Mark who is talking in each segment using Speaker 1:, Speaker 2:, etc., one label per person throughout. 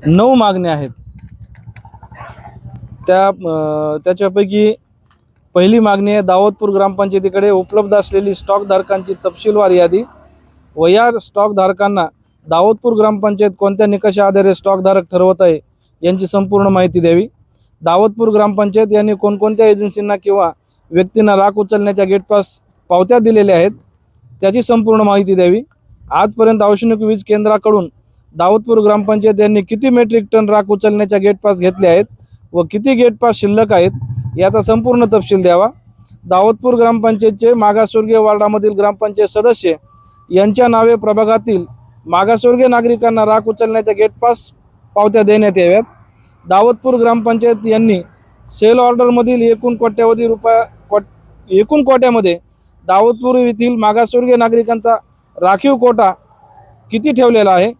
Speaker 1: 9 मागण्या आहेत. त्याच्यापैकी पहिली मागणी आहे दाऊदपूर ग्रामपंचायतीकडे उपलब्ध असलेली स्टॉकधारकांची तपशीलवार यादी व या स्टॉकधारकांना दाऊदपूर ग्रामपंचायत कोणत्या निकषा आधारे स्टॉकधारक ठरवत आहे यांची संपूर्ण माहिती द्यावी. दाऊदपूर ग्रामपंचायत यांनी कोणकोणत्या एजन्सींना किंवा व्यक्तींना राख उचलण्याच्या गेटपास पावत्या दिलेल्या आहेत त्याची संपूर्ण माहिती द्यावी. आजपर्यंत औष्णिक वीज केंद्राकडून दाऊदपूर ग्रामपंचायत यांनी किती मेट्रिक टन राख उचलण्याच्या गेटपास घेतले आहेत व किती गेटपास शिल्लक आहेत याचा संपूर्ण तपशील द्यावा. दाऊदपूर ग्रामपंचायतचे मागासवर्गीय वार्डामधील ग्रामपंचायत सदस्य यांच्या नावे प्रभागातील मागासवर्गीय नागरिकांना राख उचलण्याच्या गेटपास पावत्या देण्यात याव्यात. दाऊदपूर ग्रामपंचायत यांनी सेल ऑर्डरमधील एकूण कोट्यामध्ये दाऊदपूर येथील मागासवर्गीय नागरिकांचा राखीव कोटा किती ठेवलेला आहे.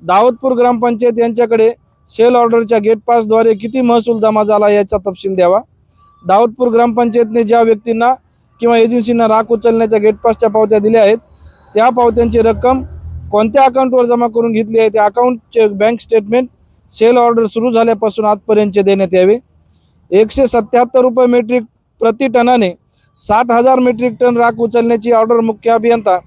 Speaker 1: दाऊदपूर ग्रामपंचायत यांच्याकडे सेल ऑर्डरच्या गेटपासद्वारे किती महसूल जमा झाला याचा तपशील द्यावा. दाऊदपूर ग्रामपंचायतने ज्या व्यक्तींना किंवा एजन्सींना राख उचलण्याच्या गेटपासच्या पावत्या दिल्या आहेत त्या पावत्यांची रक्कम कोणत्या अकाउंटवर जमा करून घेतली आहे त्या अकाउंटचे बँक स्टेटमेंट सेल ऑर्डर सुरू झाल्यापासून आजपर्यंतचे देण्यात यावे. 177 रुपये मेट्रिक प्रति टनाने 60,000 मेट्रिक टन राख उचलण्याची ऑर्डर मुख्य अभियंता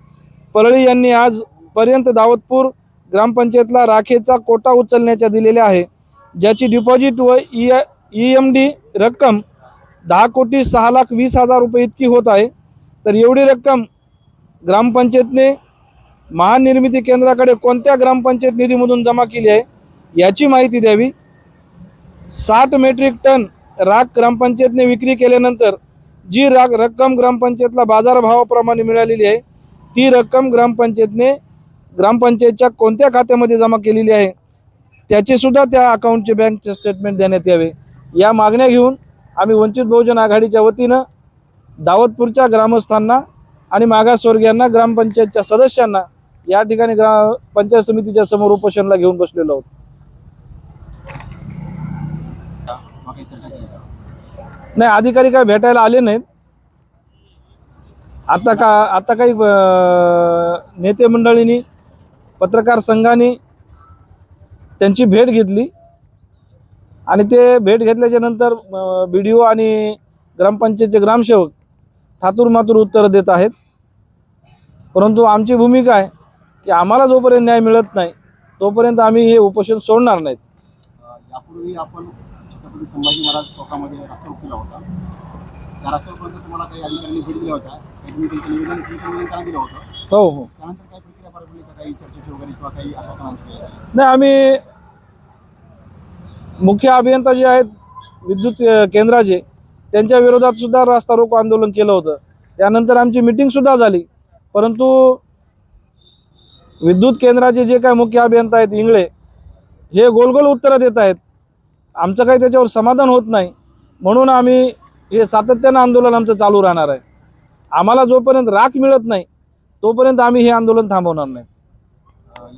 Speaker 1: परळी यांनी आजपर्यंत दाऊदपूर ग्रामपंचायतला राखेचा कोटा उचलण्याच्या दिलेल्या आहे, ज्याची डिपॉझिट व EMD रक्कम 10,06,20,000 रुपये इतकी होत आहे. तर एवढी रक्कम ग्रामपंचायतने महानिर्मिती केंद्राकडे कोणत्या ग्रामपंचायत निधीमधून जमा केली आहे याची माहिती द्यावी. 60 मेट्रिक टन राख ग्रामपंचायतने विक्री केल्यानंतर जी रक्कम ग्रामपंचायतला बाजारभावाप्रमाणे मिळालेली आहे ती रक्कम ग्रामपंचायतच्या कोणत्या खात्यामध्ये जमा केलेली आहे त्याचे सुद्धा त्या अकाउंटचे बँक स्टेटमेंट देण्यात यावे. या मागण्या घेऊन आम्ही वंचित बहुजन आघाडीच्या वतीनं दाऊदपूरच्या ग्रामस्थांना आणि मागासवर्गीयांना ग्रामपंचायतच्या सदस्यांना या ठिकाणी पंचायत समितीच्या समोर उपोषणाला घेऊन बसलेलो आहोत. नाही, अधिकारी काय भेटायला आले नाहीत. आता काही नेते मंडळींनी पत्रकार संघाने त्यांची भेट घेतली आणि ते भेट घेतल्याच्या नंतर BDO आणि ग्रामपंचायतचे ग्रामसेवक थातूर मातूर उत्तर देत आहेत. परंतु आमची भूमिका आहे की आम्हाला जोपर्यंत न्याय मिळत नाही तोपर्यंत आम्ही हे उपोषण सोडणार नाहीत.
Speaker 2: यापूर्वी आपण छत्रपती संभाजी महाराज चौकामध्ये रस्ता रोको केला होता. त्या रस्त्यापर्यंत तुम्हाला काही अधिकाऱ्यांनी भेट दिल्या होत्या, तुम्ही त्यांचं निवेदन त्यांना दिलं होतं.
Speaker 1: हो हो.
Speaker 2: त्यानंतर काय प्रक्रिया पार पडली का, काही चर्चेची वगैरे किंवा काही आश्वासनांची?
Speaker 1: नाही, आम्ही मुख्य अभियंता जे आहेत विद्युत केंद्राचे त्यांच्या विरोधात सुद्धा रस्ता रोको आंदोलन केलं होतं. त्यानंतर आमची मीटिंगसुद्धा झाली. परंतु विद्युत केंद्राचे जे काय मुख्य अभियंता आहेत इंगळे हे गोलगोल उत्तरं देत आहेत. आमचं काही त्याच्यावर समाधान होत नाही, म्हणून आम्ही हे सातत्यानं आंदोलन आमचं चालू राहणार आहे. आम्हाला जोपर्यंत राख मिळत नाही तोपर्यंत आम्ही हे आंदोलन थांबवणार नाही.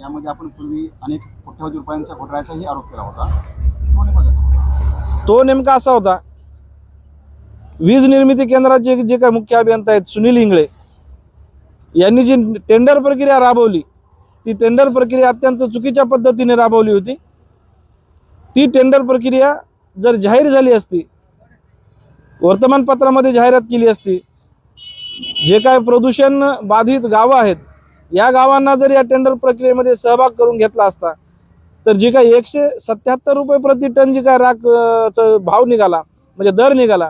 Speaker 2: यामध्ये आपण पूर्वी अनेक कोट्यवधी रुपयांचा घोटाळ्याचाही आरोप केला होता.
Speaker 1: तो नेमका असा होता, वीज निर्मिती केंद्राचे जे काय मुख्य अभियंता आहेत सुनील इंगळे यांनी जी टेंडर प्रक्रिया राबवली ती टेंडर प्रक्रिया अत्यंत चुकीच्या पद्धतीने राबवली होती. ती टेंडर प्रक्रिया जर जाहीर झाली असती, वर्तमानपत्रामध्ये जाहिरात केली असती, जे काय प्रदूषण बाधित गावं आहेत या गावांना जर या टेंडर प्रक्रियेमध्ये सहभाग करून घेतला असता तर जे काही 177 रुपये प्रति टन जे काय राखचा भाव निघाला म्हणजे दर निघाला,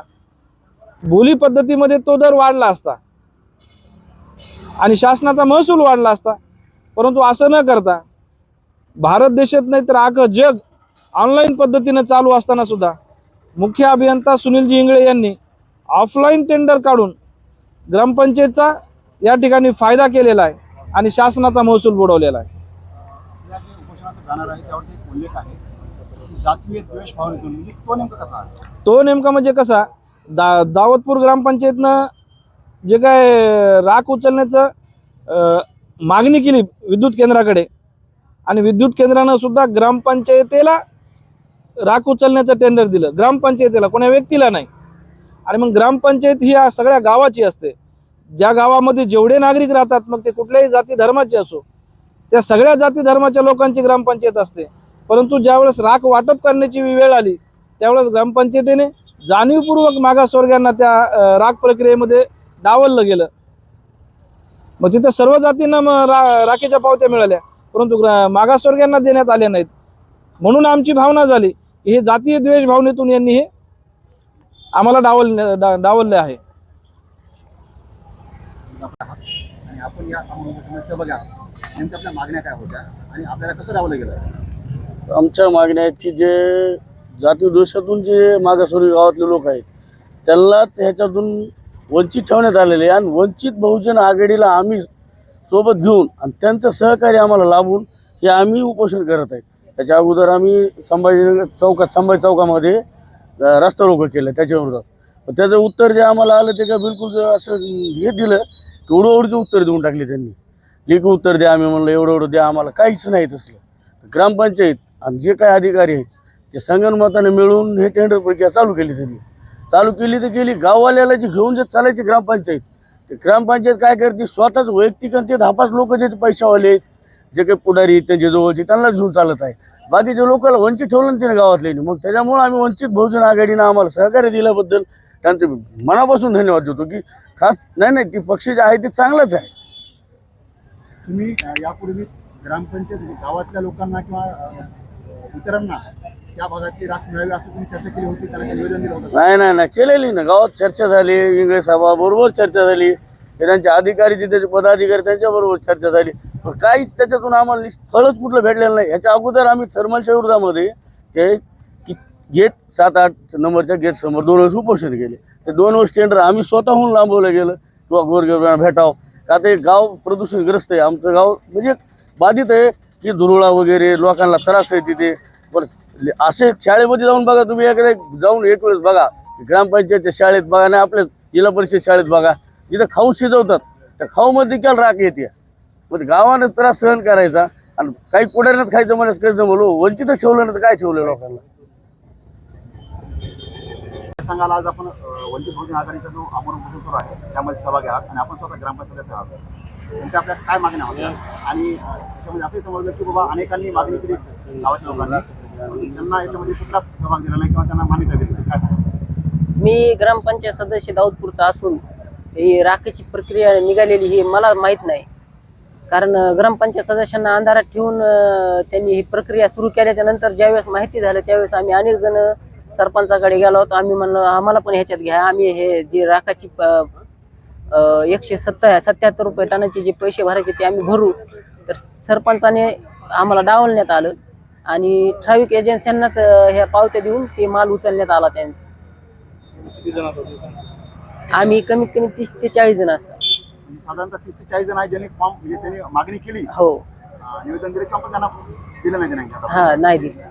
Speaker 1: बोली पद्धतीमध्ये तो दर वाढला असता आणि शासनाचा महसूल वाढला असता. परंतु असं न करता भारत देशात नाही तर अख्खं जग ऑनलाईन पद्धतीने चालू असताना सुद्धा मुख्य अभियंता सुनीलजी इंगळे यांनी ऑफलाईन टेंडर काढून ग्रामपंचायतचा या ठिकाणी फायदा केलेला आहे आणि शासनाचा महसूल बुडवलेला आहे.
Speaker 2: जातीय द्वेष भावनेतून तो नेमका कसा आहे?
Speaker 1: तो नेमका म्हणजे कसा, दाऊदपूर ग्रामपंचायतनं जे काय राख उचलण्याचं मागणी केली विद्युत केंद्राकडे आणि विद्युत केंद्रानं सुद्धा ग्रामपंचायतीला राख उचलण्याचं टेंडर दिलं, ग्रामपंचायतीला, कोणा व्यक्तीला नाही. आणि मग ग्रामपंचायत ही या सगळ्या गावाची असते. ज्या गावामध्ये जेवढे नागरिक राहतात, मग ते कुठल्याही जाती धर्माचे असो, त्या सगळ्या जाती धर्माच्या लोकांची ग्रामपंचायत असते. परंतु ज्यावेळेस राख वाटप करण्याची वेळ आली त्यावेळेस ग्रामपंचायतीने जाणीवपूर्वक मागासवर्गीयांना त्या राख प्रक्रियेमध्ये डावललं गेलं. मग तिथे सर्व जातींना राखीच्या पावत्या मिळाल्या, परंतु मागासवर्गीयांना देण्यात आल्या नाहीत. म्हणून आमची भावना झाली की हे जातीय द्वेष भावनेतून यांनी हे आम्हाला डावलले आहे.
Speaker 2: आणि आपण या आंदोलनात सहभागी आहात. नेमक्या आपल्या मागण्या काय होत्या आणि आपल्याला कसं डावलं गेलं?
Speaker 3: आमच्या मागण्या आहेत की जे जाती दोषातून जे मागासवर्गीय गावातले लोक आहेत त्यांनाच ह्याच्यातून वंचित ठेवण्यात आलेले आहे. आणि वंचित बहुजन आघाडीला आम्ही सोबत घेऊन आणि त्यांचं सहकार्य आम्हाला लाभून हे आम्ही उपोषण करत आहेत. त्याच्या अगोदर आम्ही संभाजी चौकामध्ये रस्ता रोको केलं त्याच्याविरोधात. त्याचं उत्तर जे आम्हाला आलं ते काय बिलकुल असं हे दिलं की एवढं उत्तर देऊन टाकले त्यांनी. लेखी उत्तर द्या, आम्ही म्हणलं एवढं द्या, आम्हाला काहीच नाही तसलं. ग्रामपंचायत आणि जे काही अधिकारी आहेत ते संगनमताने मिळून हे टेंडर प्रक्रिया चालू केली. त्यांनी चालू केली तर केली. गाववाल्याला जे घेऊन जे चालायची ग्रामपंचायत, ते ग्रामपंचायत काय करते स्वतःच वैयक्तिक आणि ते 10-5 लोक जे पैशावाले आहेत, जे काही पुढारी आहेत त्यांच्या जवळचे, त्यांनाच घेऊन चालत आहे. बाकीच्या लोकांना वंचित ठेवलं ना तिने गावातले. मग त्याच्यामुळे आम्ही वंचित बहुजन आघाडीनं आम्हाला सहकार्य दिल्याबद्दल त्यांचं मनापासून धन्यवाद देतो. की खास नाही ती पक्ष जे आहे ते चांगलंच आहे.
Speaker 2: तुम्ही यापूर्वी ग्रामपंचायत गावातल्या लोकांना किंवा इतरांना त्या भागातली राख मिळावी असं तुम्ही चर्चा केली होती, त्यांना निवेदन दिलं होतं?
Speaker 3: नाही केलेली ना. गावात चर्चा झाली, इंगळे साहेबाबरोबर चर्चा झाली, त्यांचे अधिकारी तिथे पदाधिकारी त्यांच्याबरोबर चर्चा झाली, पण काहीच त्याच्यातून आम्हाला फळच कुठलं भेटलेलं नाही. ह्याच्या अगोदर आम्ही थर्मलच्या विरोधामध्ये ते गेट 7-8 नंबरच्या गेटसमोर 2 वेळेस उपोषण केले. ते 2 वेळेस टेंडर आम्ही स्वतःहून लांबवलं गेलं किंवा गोरगरिबांना भेटावं. का ते गाव प्रदूषणग्रस्त आहे, आमचं गाव म्हणजे बाधित आहे की धुरोळा वगैरे लोकांना त्रास आहे तिथे. पण असे शाळेमध्ये जाऊन बघा तुम्ही, एखाद्या जाऊन एक वेळेस बघा ग्रामपंचायतच्या शाळेत बघा, नाही आपल्या जिल्हा परिषद शाळेत बघा, जिथं खाऊ शिजवतात त्या खाऊमध्ये देखील राख येते. मग गावानं त्रास सहन करायचा आणि काही पुढाऱ्यात खायचं म्हणून कसं म्हणू, वंचितच ठेवलं ना तर काय ठेवलं लोकांना.
Speaker 2: सांगायला आज आपण वंचित बहुजन आघाडीचा जो आमरण उपोषण आहे त्यामध्ये सहभागी आहात आणि आपण स्वतः ग्रामपंचायत सदस्य आहात. नेमक्या आपल्या काय मागण्या होत्या? आणि त्याच्यामध्ये असंही समजलं की बाबा अनेकांनी मागणी केली गावाच्या लोकांनी, त्यांना याच्यामध्ये कुठलाच सहभाग दिला नाही किंवा त्यांना मान्यता दिली नाही. काय सांगा?
Speaker 4: मी ग्रामपंचायत सदस्य दाऊदपूरचा असून ही राखेची प्रक्रिया निघालेली ही मला माहीत नाही. कारण ग्रामपंचायत सदस्यांना अंधारात ठेवून त्यांनी ही प्रक्रिया सुरू केल्याच्या नंतर ज्यावेळेस माहिती झालं त्यावेळेस आम्ही अनेक जण सरपंचाकडे गेलो होतो. आम्ही म्हणलो आम्हाला पण ह्याच्यात घ्या, आम्ही हे जे राखाची 177 रुपये टनाचे जे पैसे भरायचे ते आम्ही भरू. तर सरपंचाने आम्हाला डावलण्यात आलं आणि ट्रॅफिक एजन्सींनाच ह्या पावत्या देऊन ते माल उचलण्यात आला. त्यांचा आम्ही कमीत कमी 30 ते 40 जण असतात.
Speaker 2: म्हणजे साधारणतः 30 ते 40 जण आहेत ज्यांनी फॉर्म म्हणजे त्यांनी मागणी केली,
Speaker 4: हो,
Speaker 2: निवेदन दिले किंवा पण त्यांना दिलं नाही.
Speaker 4: हा नाही दिलं.